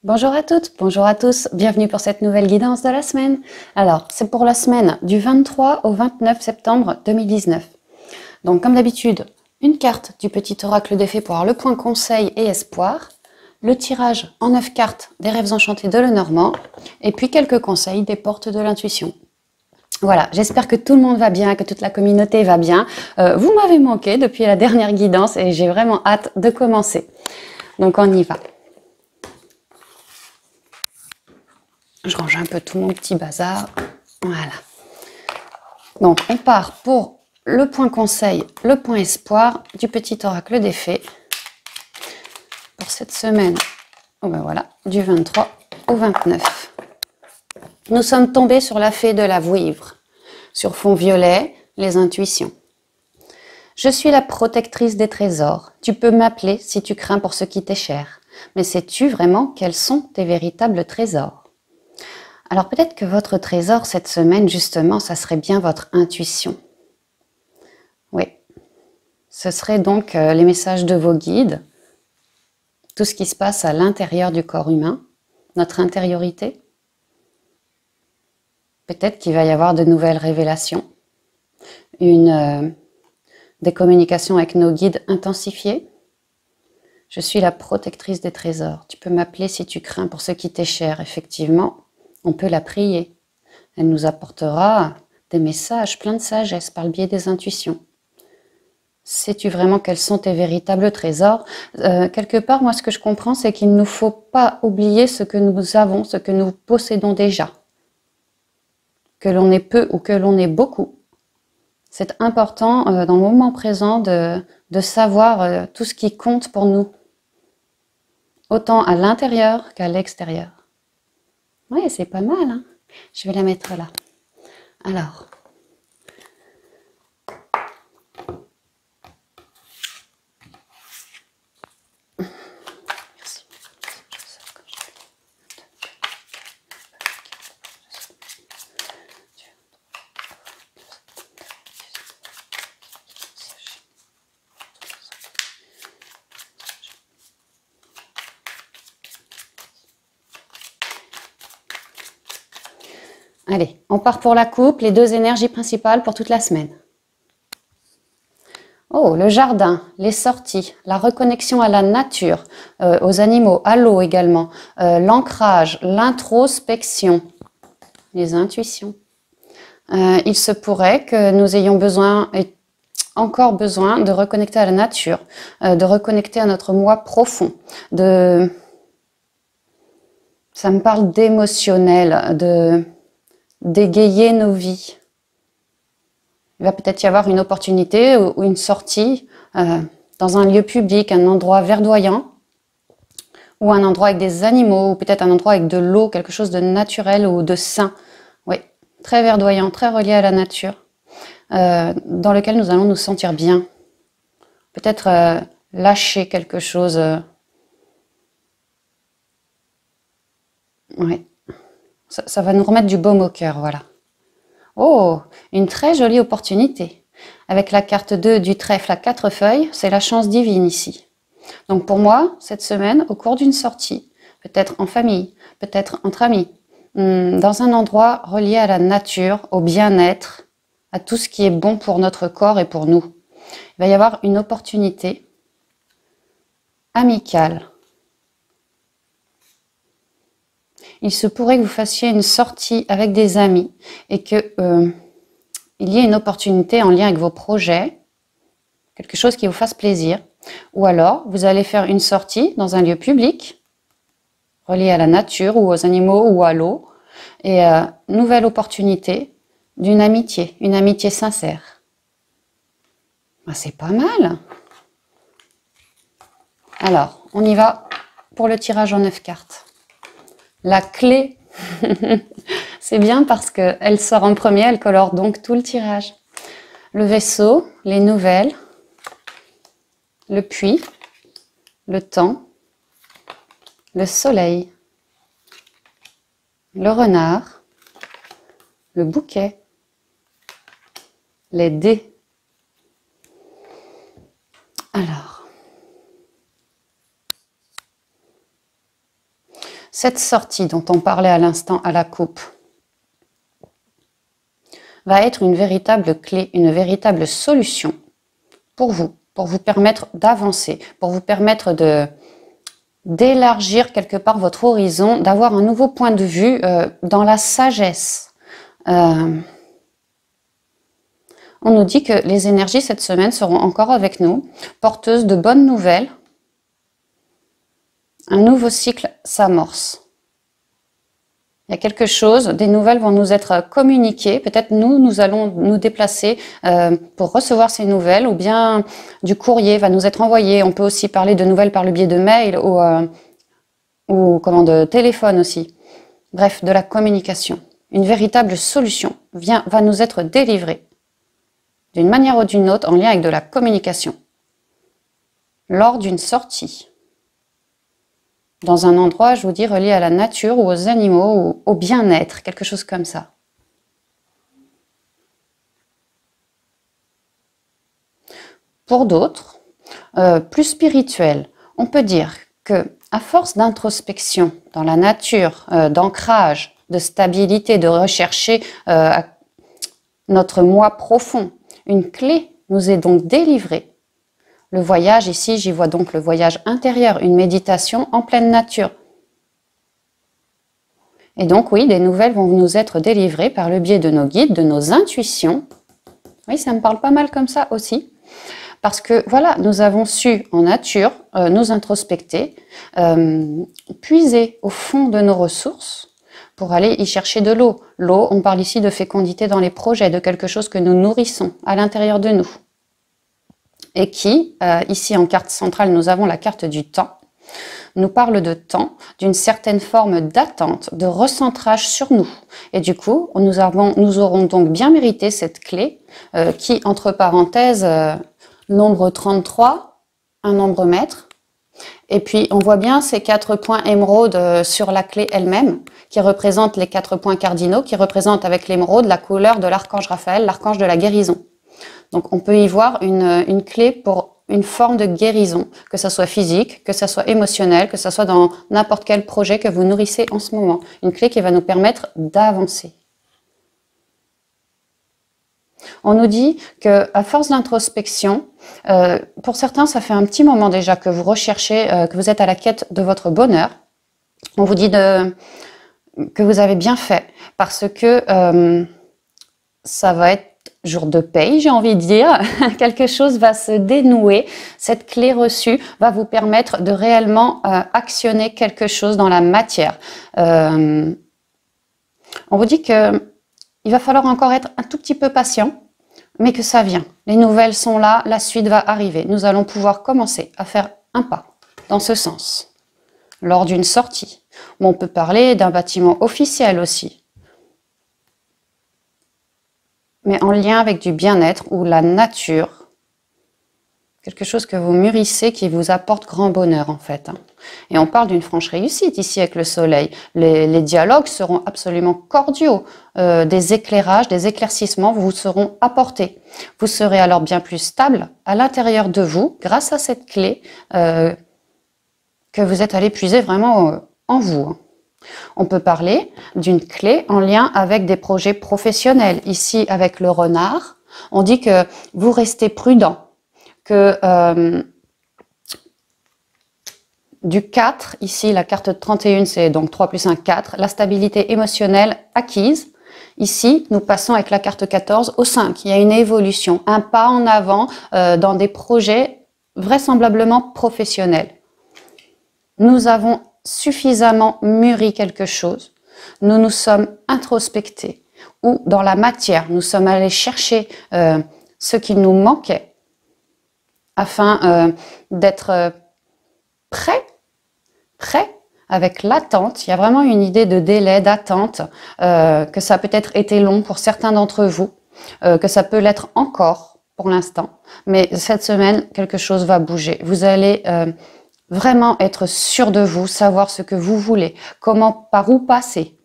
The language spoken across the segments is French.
Bonjour à toutes, bonjour à tous, bienvenue pour cette nouvelle guidance de la semaine. Alors, c'est pour la semaine du 23 au 29 septembre 2019. Donc, comme d'habitude, une carte du petit oracle des fées pour avoir le point conseil et espoir, le tirage en 9 cartes des rêves enchantés de Lenormand, et puis quelques conseils des portes de l'intuition. Voilà, j'espère que tout le monde va bien, que toute la communauté va bien. Vous m'avez manqué depuis la dernière guidance et j'ai vraiment hâte de commencer. Donc, on y va. Je range un peu tout mon petit bazar. Voilà. Donc, on part pour le point conseil, le point espoir du petit oracle des fées pour cette semaine. Oh ben voilà, du 23 au 29. Nous sommes tombés sur la fée de la vouivre. Sur fond violet, les intuitions. Je suis la protectrice des trésors. Tu peux m'appeler si tu crains pour ce qui t'est cher. Mais sais-tu vraiment quels sont tes véritables trésors ? Alors peut-être que votre trésor cette semaine, justement, ça serait bien votre intuition. Oui, ce serait donc les messages de vos guides, tout ce qui se passe à l'intérieur du corps humain, notre intériorité. Peut-être qu'il va y avoir de nouvelles révélations, des communications avec nos guides intensifiées. Je suis la protectrice des trésors. Tu peux m'appeler si tu crains pour ce qui t'est cher, effectivement. On peut la prier. Elle nous apportera des messages pleins de sagesse par le biais des intuitions. Sais-tu vraiment quels sont tes véritables trésors ? Quelque part, moi, ce que je comprends, c'est qu'il ne nous faut pas oublier ce que nous avons, ce que nous possédons déjà. Que l'on ait peu ou que l'on ait beaucoup. C'est important, dans le moment présent, de savoir tout ce qui compte pour nous. Autant à l'intérieur qu'à l'extérieur. Oui, c'est pas mal, hein ? Je vais la mettre là. Alors. Merci. Allez, on part pour la coupe, les deux énergies principales pour toute la semaine. Oh, le jardin, les sorties, la reconnexion à la nature, aux animaux, à l'eau également, l'ancrage, l'introspection, les intuitions. Il se pourrait que nous ayons besoin, et encore besoin, de reconnecter à la nature, de reconnecter à notre moi profond, ça me parle d'émotionnel, d'égayer nos vies. Il va peut-être y avoir une opportunité ou une sortie dans un lieu public, un endroit verdoyant, ou un endroit avec des animaux, ou peut-être un endroit avec de l'eau, quelque chose de naturel ou de sain. Oui, très verdoyant, très relié à la nature, dans lequel nous allons nous sentir bien. Peut-être lâcher quelque chose. Oui, ça va nous remettre du baume au cœur, voilà. Oh, une très jolie opportunité. Avec la carte 2 du trèfle à 4 feuilles, c'est la chance divine ici. Donc pour moi, cette semaine, au cours d'une sortie, peut-être en famille, peut-être entre amis, dans un endroit relié à la nature, au bien-être, à tout ce qui est bon pour notre corps et pour nous, il va y avoir une opportunité amicale. Il se pourrait que vous fassiez une sortie avec des amis et que il y ait une opportunité en lien avec vos projets, quelque chose qui vous fasse plaisir. Ou alors, vous allez faire une sortie dans un lieu public, relié à la nature ou aux animaux ou à l'eau, et nouvelle opportunité d'une amitié, une amitié sincère. Ben, c'est pas mal. Alors, on y va pour le tirage en 9 cartes. La clé, c'est bien parce qu'elle sort en premier, elle colore donc tout le tirage. Le vaisseau, les nouvelles, le puits, le temps, le soleil, le renard, le bouquet, les dés. Alors, Cette sortie dont on parlait à l'instant à la coupe va être une véritable clé, une véritable solution pour vous permettre d'avancer, pour vous permettre d'élargir quelque part votre horizon, d'avoir un nouveau point de vue dans la sagesse. On nous dit que les énergies cette semaine seront encore avec nous, porteuses de bonnes nouvelles. Un nouveau cycle s'amorce. Il y a quelque chose, des nouvelles vont nous être communiquées. Peut-être nous allons nous déplacer pour recevoir ces nouvelles, ou bien du courrier va nous être envoyé. On peut aussi parler de nouvelles par le biais de mail ou de téléphone aussi. Bref, de la communication. Une véritable solution va nous être délivrée d'une manière ou d'une autre en lien avec de la communication. Lors d'une sortie. Dans un endroit, je vous dis, relié à la nature ou aux animaux ou au bien-être, quelque chose comme ça. Pour d'autres, plus spirituels, on peut dire que à force d'introspection dans la nature, d'ancrage, de stabilité, de rechercher notre moi profond, une clé nous est donc délivrée. Le voyage, ici, j'y vois donc le voyage intérieur, une méditation en pleine nature. Et donc, oui, des nouvelles vont nous être délivrées par le biais de nos guides, de nos intuitions. Oui, ça me parle pas mal comme ça aussi. Parce que, voilà, nous avons su en nature nous introspecter, puiser au fond de nos ressources pour aller y chercher de l'eau. L'eau, on parle ici de fécondité dans les projets, de quelque chose que nous nourrissons à l'intérieur de nous. Et qui, ici en carte centrale, nous avons la carte du temps, nous parle de temps, d'une certaine forme d'attente, de recentrage sur nous. Et du coup, nous aurons donc bien mérité cette clé qui, entre parenthèses, nombre 33, un nombre maître. Et puis, on voit bien ces 4 points émeraude sur la clé elle-même, qui représentent les 4 points cardinaux, qui représentent avec l'émeraude la couleur de l'archange Raphaël, l'archange de la guérison. Donc, on peut y voir une clé pour une forme de guérison, que ça soit physique, que ça soit émotionnel, que ça soit dans n'importe quel projet que vous nourrissez en ce moment. Une clé qui va nous permettre d'avancer. On nous dit qu'à force d'introspection, pour certains, ça fait un petit moment déjà que vous recherchez, que vous êtes à la quête de votre bonheur. On vous dit que vous avez bien fait, parce que ça va être jour de paye, j'ai envie de dire. Quelque chose va se dénouer. Cette clé reçue va vous permettre de réellement actionner quelque chose dans la matière. On vous dit que il va falloir encore être un tout petit peu patient, mais que ça vient. Les nouvelles sont là, la suite va arriver. Nous allons pouvoir commencer à faire un pas dans ce sens. Lors d'une sortie, on peut parler d'un bâtiment officiel aussi. Mais en lien avec du bien-être ou la nature. Quelque chose que vous mûrissez qui vous apporte grand bonheur en fait. Et on parle d'une franche réussite ici avec le soleil. Les dialogues seront absolument cordiaux. Des éclairages, des éclaircissements vous seront apportés. Vous serez alors bien plus stable à l'intérieur de vous grâce à cette clé que vous êtes allé puiser vraiment en vous. On peut parler d'une clé en lien avec des projets professionnels. Ici, avec le renard, on dit que vous restez prudent, que du 4, ici la carte de 31, c'est donc 3 plus 1, 4, la stabilité émotionnelle acquise. Ici, nous passons avec la carte 14 au 5. Il y a une évolution, un pas en avant dans des projets vraisemblablement professionnels. Nous avons suffisamment mûri quelque chose, nous nous sommes introspectés, ou dans la matière, nous sommes allés chercher ce qui nous manquait, afin d'être prêts, avec l'attente. Il y a vraiment une idée de délai, d'attente, que ça a peut-être été long pour certains d'entre vous, que ça peut l'être encore pour l'instant, mais cette semaine, quelque chose va bouger. Vous allez vraiment être sûr de vous, savoir ce que vous voulez, par où passer.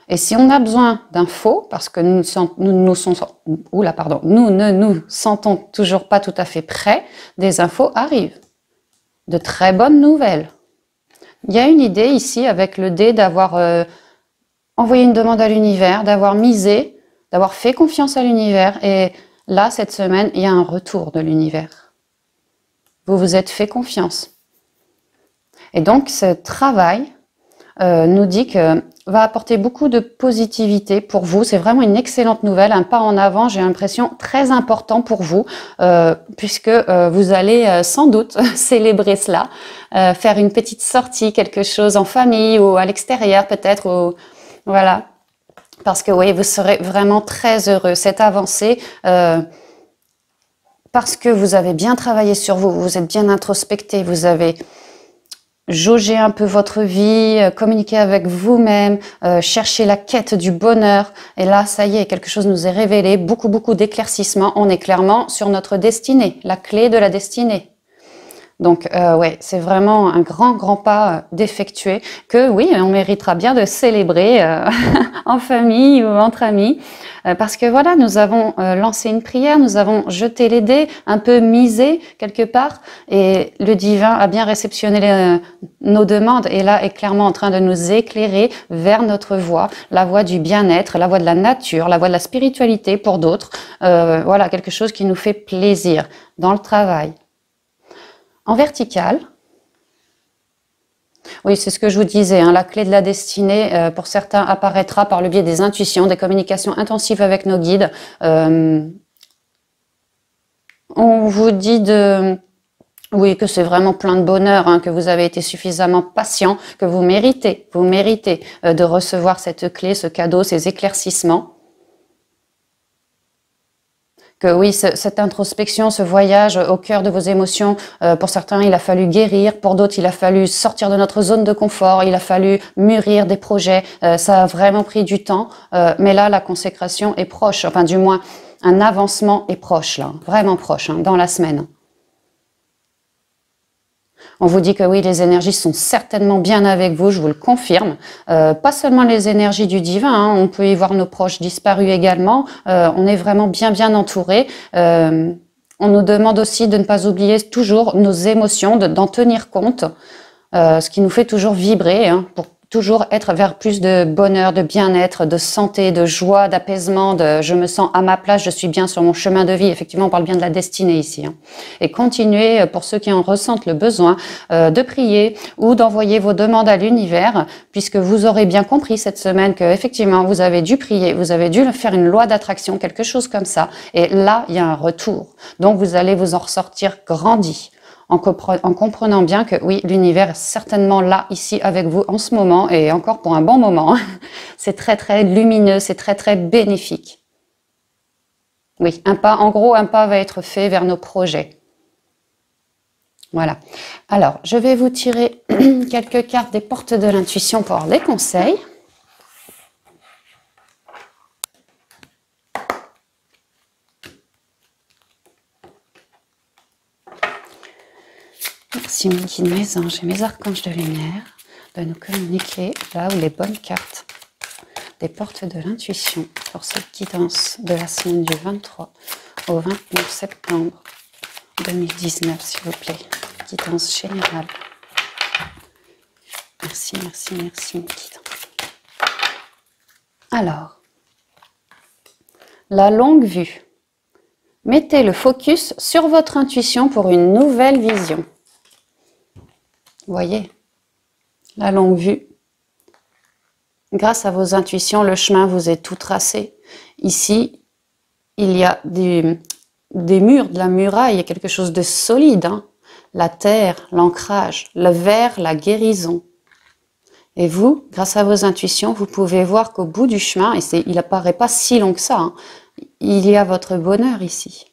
Et si on a besoin d'infos, parce que nous ne nous sentons toujours pas tout à fait prêts, des infos arrivent. De très bonnes nouvelles. Il y a une idée ici avec le dé d'avoir envoyé une demande à l'univers, d'avoir misé, d'avoir fait confiance à l'univers. Et là, cette semaine, il y a un retour de l'univers. Vous vous êtes fait confiance. Et donc, ce travail nous dit que va apporter beaucoup de positivité pour vous. C'est vraiment une excellente nouvelle, un pas en avant, j'ai l'impression, très important pour vous, puisque vous allez sans doute célébrer cela, faire une petite sortie, quelque chose en famille ou à l'extérieur peut-être, voilà. Parce que oui, vous serez vraiment très heureux. Cette avancée, parce que vous avez bien travaillé sur vous, vous êtes bien introspecté, vous avez jauger un peu votre vie, communiquer avec vous-même, chercher la quête du bonheur. Et là, ça y est, quelque chose nous est révélé, beaucoup d'éclaircissements. On est clairement sur notre destinée, la clé de la destinée. Donc, ouais, c'est vraiment un grand pas d'effectuer que, oui, on méritera bien de célébrer en famille ou entre amis. Parce que voilà, nous avons lancé une prière, nous avons jeté les dés, un peu misé quelque part, et le divin a bien réceptionné nos demandes, et là est clairement en train de nous éclairer vers notre voie, la voie du bien-être, la voie de la nature, la voie de la spiritualité pour d'autres. Voilà, quelque chose qui nous fait plaisir dans le travail. En vertical, oui, c'est ce que je vous disais, hein, la clé de la destinée, pour certains, apparaîtra par le biais des intuitions, des communications intensives avec nos guides. On vous dit oui, que c'est vraiment plein de bonheur, hein, que vous avez été suffisamment patient, que vous méritez de recevoir cette clé, ce cadeau, ces éclaircissements. Que oui, cette introspection, ce voyage au cœur de vos émotions, pour certains, il a fallu guérir, pour d'autres, il a fallu sortir de notre zone de confort, il a fallu mûrir des projets, ça a vraiment pris du temps, mais là, la consécration est proche, enfin du moins, un avancement est proche, là, vraiment proche, hein, dans la semaine. On vous dit que oui, les énergies sont certainement bien avec vous, je vous le confirme. Pas seulement les énergies du divin, hein, on peut y voir nos proches disparus également. On est vraiment bien entouré. On nous demande aussi de ne pas oublier toujours nos émotions, d'en tenir compte, ce qui nous fait toujours vibrer, hein, pour toujours être vers plus de bonheur, de bien-être, de santé, de joie, d'apaisement, de je me sens à ma place, je suis bien sur mon chemin de vie. Effectivement, on parle bien de la destinée ici. Hein. Et continuez, pour ceux qui en ressentent le besoin, de prier ou d'envoyer vos demandes à l'univers, puisque vous aurez bien compris cette semaine que effectivement vous avez dû prier, vous avez dû faire une loi d'attraction, quelque chose comme ça. Et là, il y a un retour. Donc vous allez vous en ressortir grandi. En comprenant bien que oui, l'univers est certainement là, ici, avec vous en ce moment, et encore pour un bon moment. C'est très lumineux, c'est très bénéfique. Oui, en gros, un pas va être fait vers nos projets. Voilà. Alors, je vais vous tirer quelques cartes des portes de l'intuition pour les conseils. Merci mes guides, mes anges et mes archanges de lumière de nous communiquer là où les bonnes cartes des portes de l'intuition pour cette guidance de la semaine du 23 au 29 septembre 2019, s'il vous plaît. Guidance générale. Merci mes guides. Alors, la longue vue. Mettez le focus sur votre intuition pour une nouvelle vision. Voyez, la longue vue. Grâce à vos intuitions, le chemin vous est tout tracé. Ici, il y a des murs, de la muraille, il y a quelque chose de solide. Hein. La terre, l'ancrage, le verre, la guérison. Et vous, grâce à vos intuitions, vous pouvez voir qu'au bout du chemin, et il n'apparaît pas si long que ça, hein, il y a votre bonheur ici.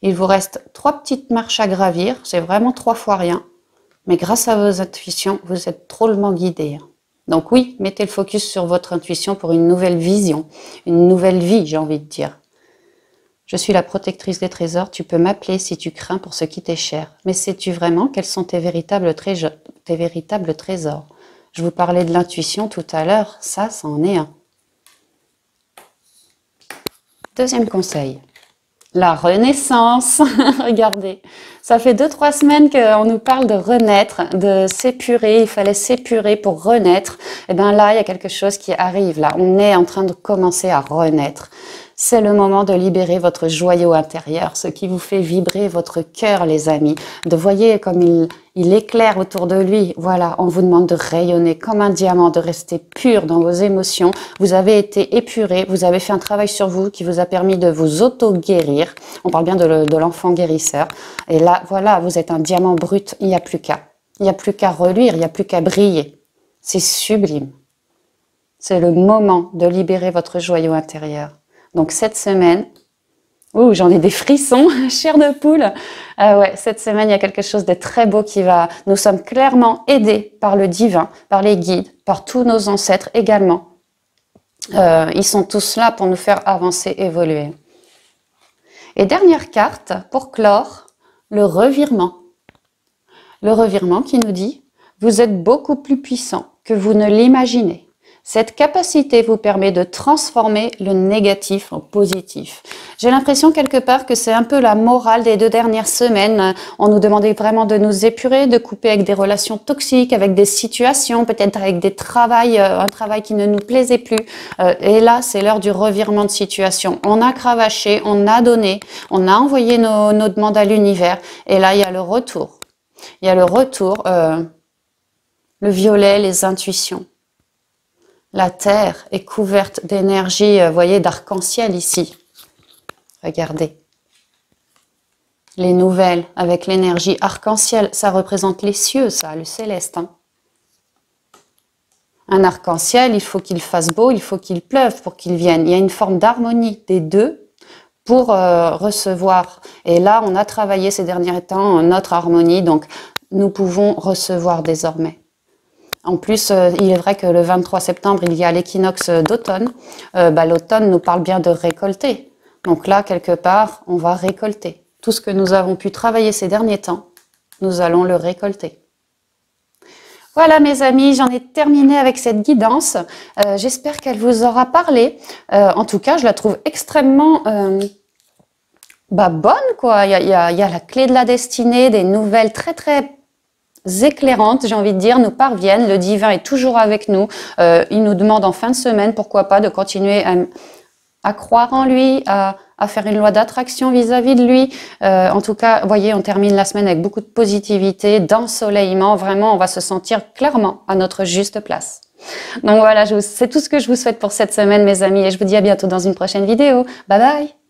Il vous reste 3 petites marches à gravir, c'est vraiment 3 fois rien. Mais grâce à vos intuitions, vous êtes drôlement guidés. Donc oui, mettez le focus sur votre intuition pour une nouvelle vision, une nouvelle vie, j'ai envie de dire. Je suis la protectrice des trésors, tu peux m'appeler si tu crains pour ce qui t'est cher. Mais sais-tu vraiment quels sont tes véritables trésors? Je vous parlais de l'intuition tout à l'heure, ça en est un. Deuxième conseil, La renaissance, regardez. Ça fait 2-3 semaines qu'on nous parle de renaître, de s'épurer. Il fallait s'épurer pour renaître. Et bien là, il y a quelque chose qui arrive. Là, on est en train de commencer à renaître. C'est le moment de libérer votre joyau intérieur, ce qui vous fait vibrer votre cœur, les amis. De voyez comme il éclaire autour de lui. Voilà, on vous demande de rayonner comme un diamant, de rester pur dans vos émotions. Vous avez été épuré, vous avez fait un travail sur vous qui vous a permis de vous auto-guérir. On parle bien de l'enfant guérisseur. Et là, voilà, vous êtes un diamant brut, il n'y a plus qu'à. Il n'y a plus qu'à reluire, il n'y a plus qu'à briller. C'est sublime. C'est le moment de libérer votre joyau intérieur. Donc cette semaine, ouh, j'en ai des frissons, chair de poule. Ouais, cette semaine, il y a quelque chose de très beau qui va. Nous sommes clairement aidés par le divin, par les guides, par tous nos ancêtres également. Ils sont tous là pour nous faire avancer, évoluer. Et dernière carte pour clore, le revirement. Le revirement qui nous dit, vous êtes beaucoup plus puissant que vous ne l'imaginez. Cette capacité vous permet de transformer le négatif en positif. J'ai l'impression quelque part que c'est un peu la morale des 2 dernières semaines. On nous demandait vraiment de nous épurer, de couper avec des relations toxiques, avec des situations, peut-être avec des un travail qui ne nous plaisait plus. Et là, c'est l'heure du revirement de situation. On a cravaché, on a donné, on a envoyé nos demandes à l'univers. Et là, il y a le retour. Il y a le retour, le violet, les intuitions. La terre est couverte d'énergie, vous voyez, d'arc-en-ciel ici. Regardez. Les nouvelles avec l'énergie arc-en-ciel, ça représente les cieux, ça, le céleste. Hein. Un arc-en-ciel, il faut qu'il fasse beau, il faut qu'il pleuve pour qu'il vienne. Il y a une forme d'harmonie des deux pour recevoir. Et là, on a travaillé ces derniers temps notre harmonie, donc nous pouvons recevoir désormais. En plus, il est vrai que le 23 septembre, il y a l'équinoxe d'automne. L'automne nous parle bien de récolter. Donc là, quelque part, on va récolter. Tout ce que nous avons pu travailler ces derniers temps, nous allons le récolter. Voilà mes amis, j'en ai terminé avec cette guidance. J'espère qu'elle vous aura parlé. En tout cas, je la trouve extrêmement bonne, quoi. Il y a la clé de la destinée, des nouvelles très très éclairantes, j'ai envie de dire, nous parviennent. Le divin est toujours avec nous. Il nous demande en fin de semaine, pourquoi pas, de continuer à croire en lui, à faire une loi d'attraction vis-à-vis de lui. En tout cas, vous voyez, on termine la semaine avec beaucoup de positivité, d'ensoleillement. Vraiment, on va se sentir clairement à notre juste place. Donc voilà, c'est tout ce que je vous souhaite pour cette semaine, mes amis, et je vous dis à bientôt dans une prochaine vidéo. Bye bye!